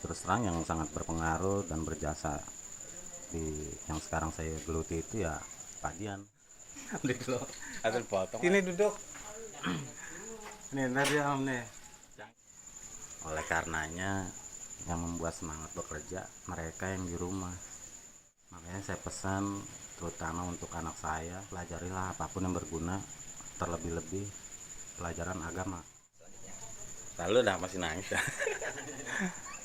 terus terang yang sangat berpengaruh dan berjasa di yang sekarang saya geluti itu ya Pak Dian. Duduk atau potong Ini duduk. Nih, tadi om nih. Oleh karenanya yang membuat semangat bekerja mereka yang di rumah. Makanya saya pesan terutama untuk anak saya, pelajarilah apapun yang berguna, terlebih-lebih pelajaran agama. lalu udah masih nangis ya.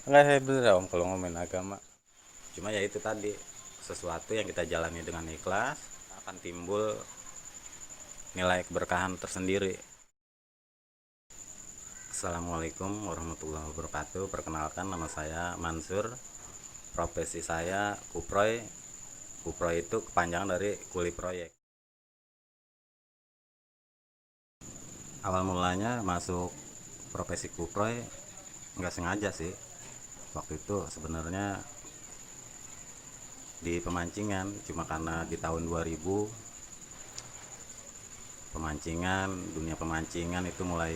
Enggak, saya bener om kalau ngomongin agama, cuma ya itu tadi, sesuatu yang kita jalani dengan ikhlas akan timbul nilai keberkahan tersendiri. Assalamualaikum warahmatullahi wabarakatuh. Perkenalkan, nama saya Mansur. Profesi saya kuproy. Kuproy itu kepanjangan dari kuli proyek. Awal mulanya masuk profesi kuproy nggak sengaja sih. Waktu itu sebenarnya di pemancingan, cuma karena di tahun 2000 dunia pemancingan itu mulai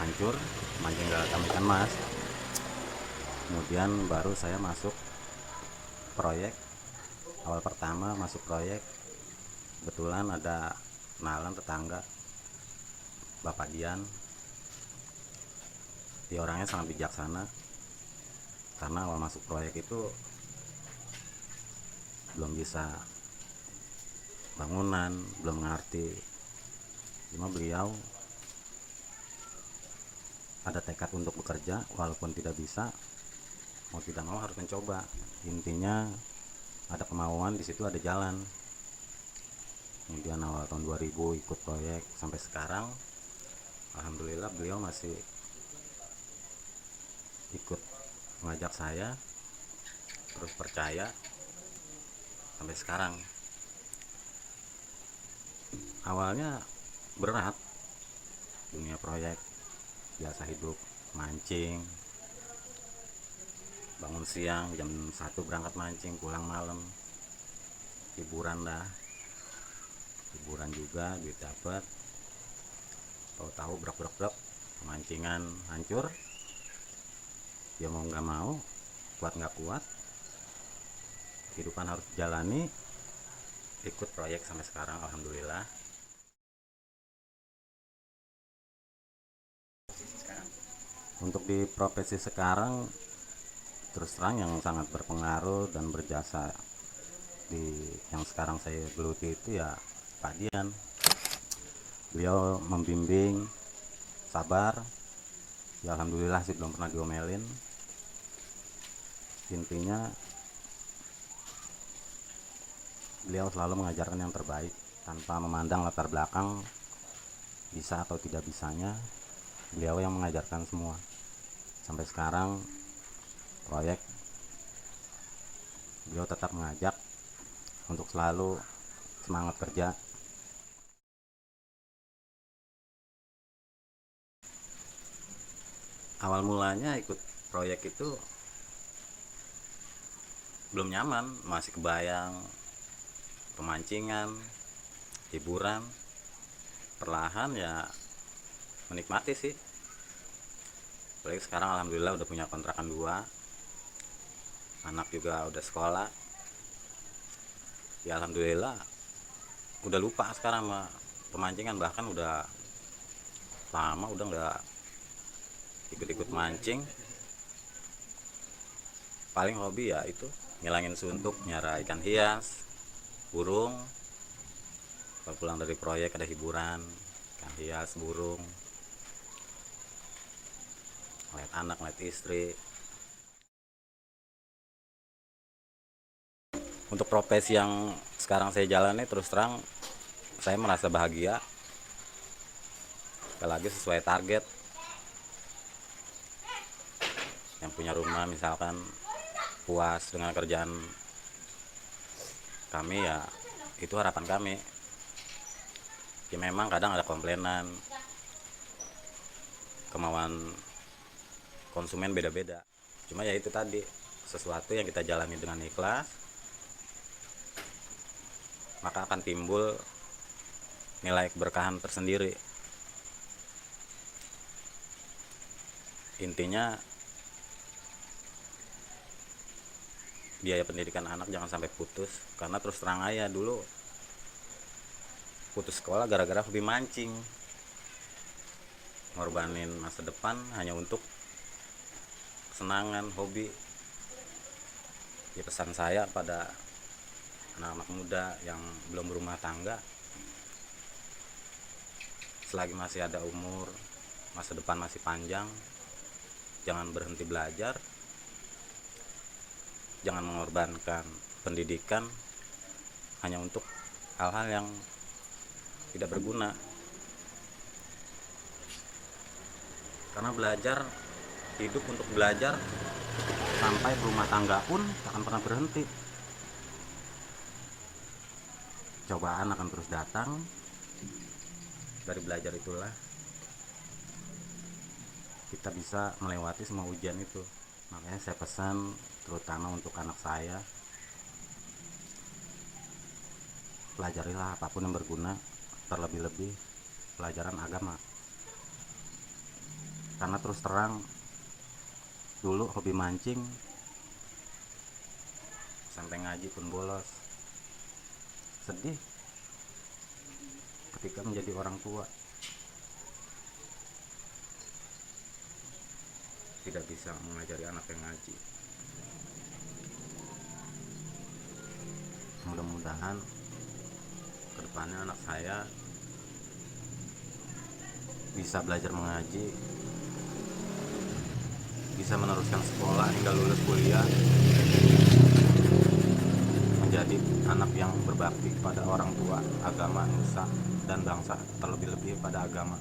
hancur, mancing gagal ikan mas. Kemudian baru saya masuk proyek. Awal pertama masuk proyek, kebetulan ada kenalan tetangga Bapak Dian. Dia orangnya sangat bijaksana, karena awal masuk proyek itu belum bisa bangunan, belum ngerti. Cuma beliau ada tekad untuk bekerja, walaupun tidak bisa, mau tidak mau harus mencoba. Intinya ada kemauan, di situ ada jalan. Kemudian awal tahun 2000 ikut proyek sampai sekarang, alhamdulillah beliau masih ikut mengajak saya, terus percaya sampai sekarang. Awalnya berat, dunia proyek, biasa hidup mancing, bangun siang jam 1 berangkat mancing, pulang malam, hiburan dah, hiburan juga, duit dapat. Tahu-tahu brok pemancingan hancur. Ya mau nggak mau, kuat nggak kuat, kehidupan harus dijalani. Ikut proyek sampai sekarang, alhamdulillah. Untuk di profesi sekarang, terus terang yang sangat berpengaruh dan berjasa di yang sekarang saya geluti itu ya Pak Dian. Beliau membimbing, sabar. Ya alhamdulillah sih belum pernah diomelin. Intinya beliau selalu mengajarkan yang terbaik tanpa memandang latar belakang bisa atau tidak bisanya. Beliau yang mengajarkan semua. Sampai sekarang proyek, beliau tetap mengajak untuk selalu semangat kerja. Awal mulanya ikut proyek itu belum nyaman, masih kebayang pemancingan, hiburan. Perlahan ya menikmati sih. Apalagi sekarang alhamdulillah udah punya kontrakan 2, anak juga udah sekolah. Ya alhamdulillah udah lupa sekarang sama pemancingan, bahkan udah lama udah nggak ikut-ikut mancing. Paling hobi ya itu ngilangin suntuk, nyara ikan hias, burung. Kalau pulang dari proyek ada hiburan, ikan hias, burung, ngeliat anak, ngeliat istri. Untuk profesi yang sekarang saya jalani, terus terang saya merasa bahagia, apalagi sesuai target. Yang punya rumah misalkan puas dengan kerjaan kami, ya itu harapan kami. Ya memang kadang ada komplainan, kemauan konsumen beda-beda. Cuma ya itu tadi, sesuatu yang kita jalani dengan ikhlas, maka akan timbul nilai keberkahan tersendiri. Intinya biaya pendidikan anak jangan sampai putus. Karena terus terang aja, dulu putus sekolah gara-gara hobi mancing, ngorbanin masa depan hanya untuk kesenangan hobi. Ya, pesan saya pada anak-anak muda yang belum berumah tangga, selagi masih ada umur, masa depan masih panjang, jangan berhenti belajar, jangan mengorbankan pendidikan hanya untuk hal-hal yang tidak berguna. Karena belajar, hidup untuk belajar, sampai berumah tangga pun tak akan pernah berhenti. Cobaan akan terus datang. Dari belajar itulah kita bisa melewati semua ujian itu. Makanya saya pesan terutama untuk anak saya, pelajarilah apapun yang berguna, terlebih-lebih pelajaran agama. Karena terus terang, dulu hobi mancing sampai ngaji pun bolos. Sedih ketika menjadi orang tua, tidak bisa mengajari anak yang ngaji. Mudah-mudahan kedepannya anak saya bisa belajar mengaji, bisa meneruskan sekolah hingga lulus kuliah, menjadi anak yang berbakti pada orang tua, agama, nusa, dan bangsa, terlebih-lebih pada agama.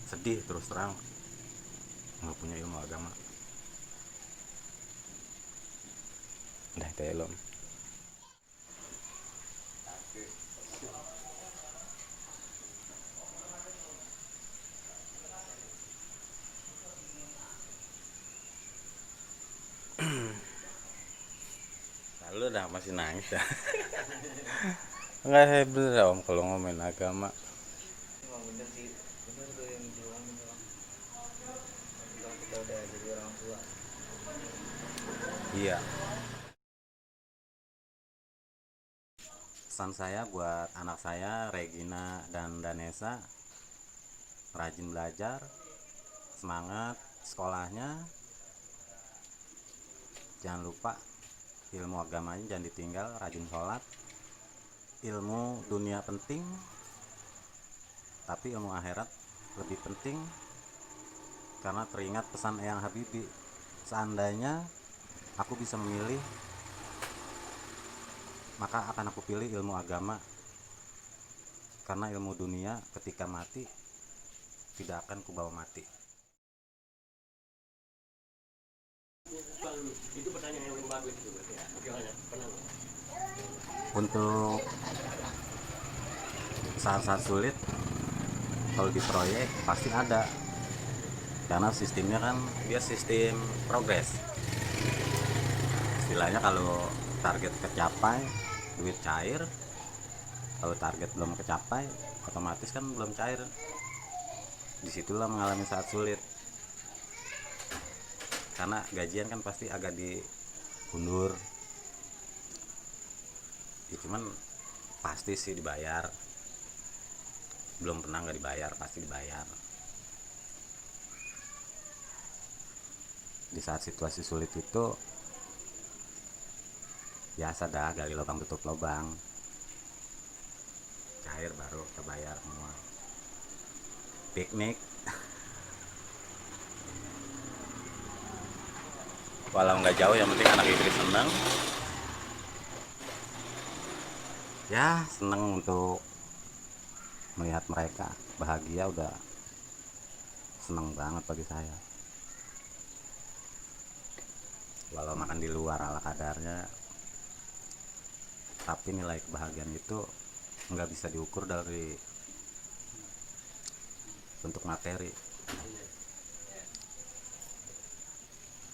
Sedih terus terang nggak punya ilmu agama. Udah telom. Lalu dah masih nangis dah. Enggak, saya bener om kalau ngomongin agama. Emang bener sih, bener tuh yang diomongin bang. Kalau kita udah jadi orang tua, Iya. Pesan saya buat anak saya Regina dan Danesa, rajin belajar, semangat sekolahnya, jangan lupa ilmu agamanya jangan ditinggal, rajin sholat. Ilmu dunia penting, tapi ilmu akhirat lebih penting. Karena teringat pesan Eyang Habibie, seandainya aku bisa memilih, maka akan aku pilih ilmu agama. Karena ilmu dunia ketika mati tidak akan kubawa mati. Itu pertanyaan yang paling bagus itu ya. Bagaimana? Pernah? Untuk saat-saat sulit, kalau di proyek pasti ada, karena sistemnya kan dia sistem progres. Istilahnya kalau target kecapai, duit cair. Kalau target belum kecapai, otomatis kan belum cair. Disitulah mengalami saat sulit, karena gajian kan pasti agak diundur. Ya, cuman pasti sih dibayar. Belum pernah nggak dibayar, pasti dibayar. Di saat situasi sulit itu biasa dah, gali lubang tutup lubang, cair baru kebayar semua. Piknik, walau nggak jauh, yang penting anak istri seneng. Ya, seneng untuk melihat mereka bahagia, udah seneng banget bagi saya. Walau makan di luar ala kadarnya, tapi nilai kebahagiaan itu nggak bisa diukur dari bentuk materi.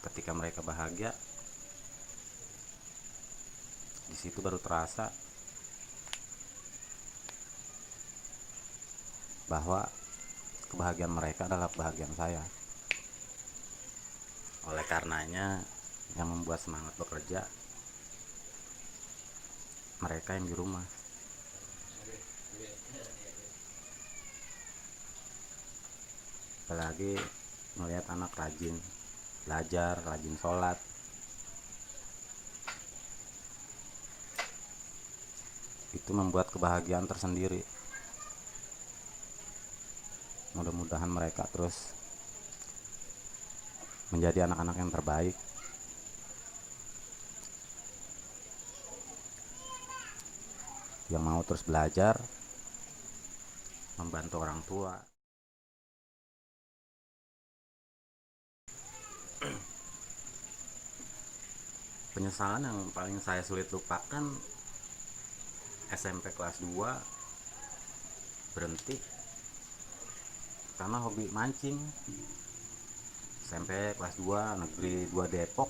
Ketika mereka bahagia, di situ baru terasa bahwa kebahagiaan mereka adalah kebahagiaan saya. Oleh karenanya yang membuat semangat bekerja mereka yang di rumah. Apalagi melihat anak rajin belajar, rajin sholat, itu membuat kebahagiaan tersendiri. Mudah-mudahan mereka terus menjadi anak-anak yang terbaik, yang mau terus belajar, membantu orang tua. Penyesalan yang paling saya sulit lupakan, SMP kelas 2 berhenti karena hobi mancing. SMP kelas 2 negeri 2 Depok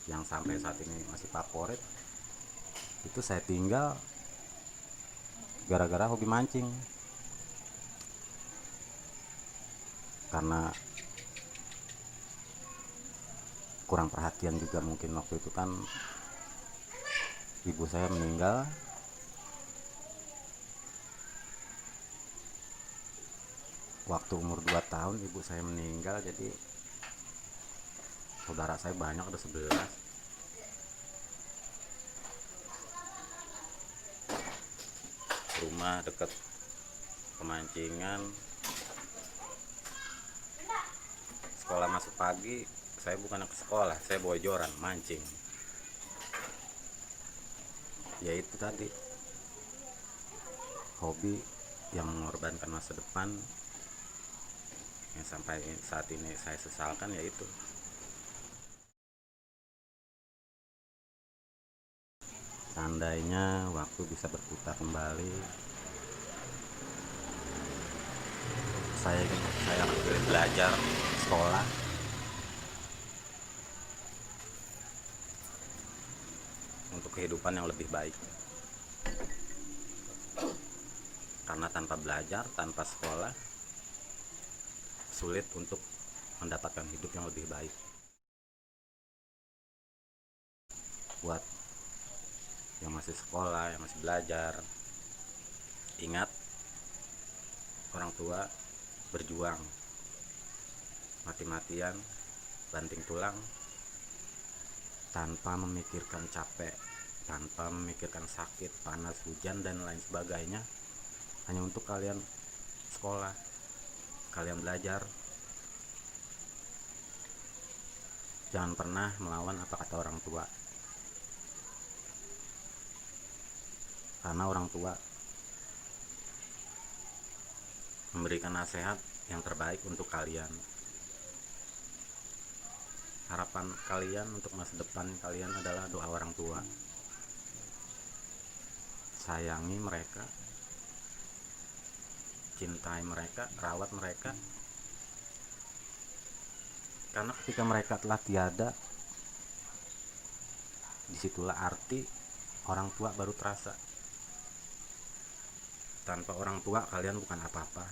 yang sampai saat ini masih favorit, itu saya tinggal gara-gara hobi mancing. Karena kurang perhatian juga mungkin, waktu itu kan ibu saya meninggal. Waktu umur 2 tahun ibu saya meninggal, jadi saudara saya banyak, ada 11. Rumah dekat pemancingan, sekolah masuk pagi, saya bukan ke sekolah, saya bawa joran mancing. Ya itu tadi, hobi yang mengorbankan masa depan, yang sampai saat ini saya sesalkan, yaitu seandainya waktu bisa berputar kembali, saya akan belajar sekolah, untuk kehidupan yang lebih baik. Karena tanpa belajar, tanpa sekolah, sulit untuk mendapatkan hidup yang lebih baik. Buat yang masih sekolah, yang masih belajar, ingat, orang tua berjuang mati-matian, banting tulang, tanpa memikirkan capek, tanpa memikirkan sakit, panas, hujan, dan lain sebagainya, hanya untuk kalian sekolah, kalian belajar. Jangan pernah melawan apa kata orang tua, karena orang tua memberikan nasihat yang terbaik untuk kalian. Harapan kalian untuk masa depan kalian adalah doa orang tua. Sayangi mereka, cintai mereka, rawat mereka, karena ketika mereka telah tiada, disitulah arti orang tua baru terasa. Tanpa orang tua kalian bukan apa-apa.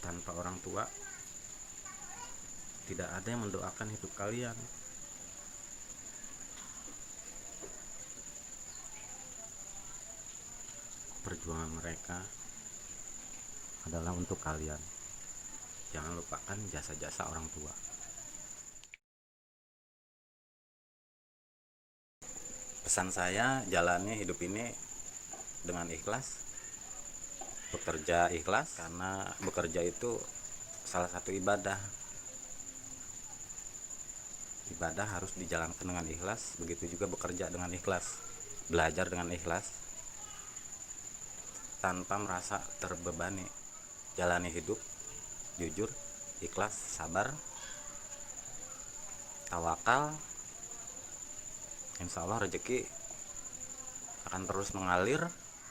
Tanpa orang tua tidak ada yang mendoakan hidup kalian. Perjuangan mereka adalah untuk kalian. Jangan lupakan jasa-jasa orang tua. Pesan saya, jalani hidup ini dengan ikhlas, bekerja ikhlas, karena bekerja itu salah satu ibadah. Ibadah harus dijalankan dengan ikhlas, begitu juga bekerja dengan ikhlas, belajar dengan ikhlas, tanpa merasa terbebani. Jalani hidup jujur, ikhlas, sabar, tawakal. Insya Allah rezeki akan terus mengalir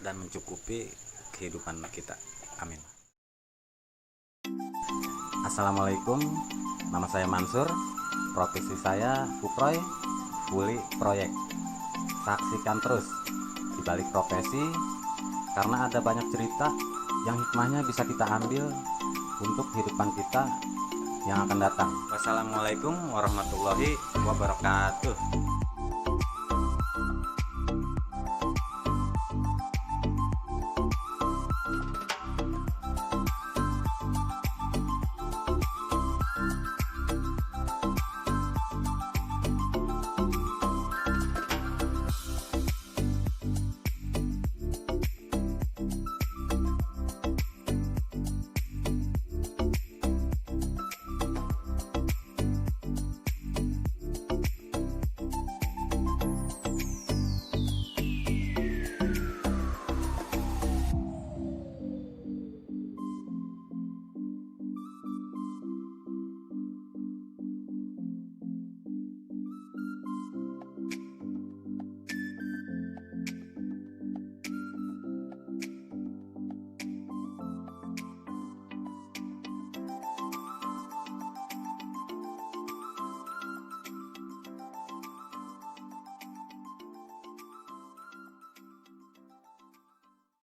dan mencukupi kehidupan kita. Amin. Assalamualaikum, nama saya Mansur, profesi saya Kuproy, Kuli Proyek. Saksikan terus di balik profesi, karena ada banyak cerita yang hikmahnya bisa kita ambil untuk kehidupan kita yang akan datang. Wassalamualaikum warahmatullahi wabarakatuh.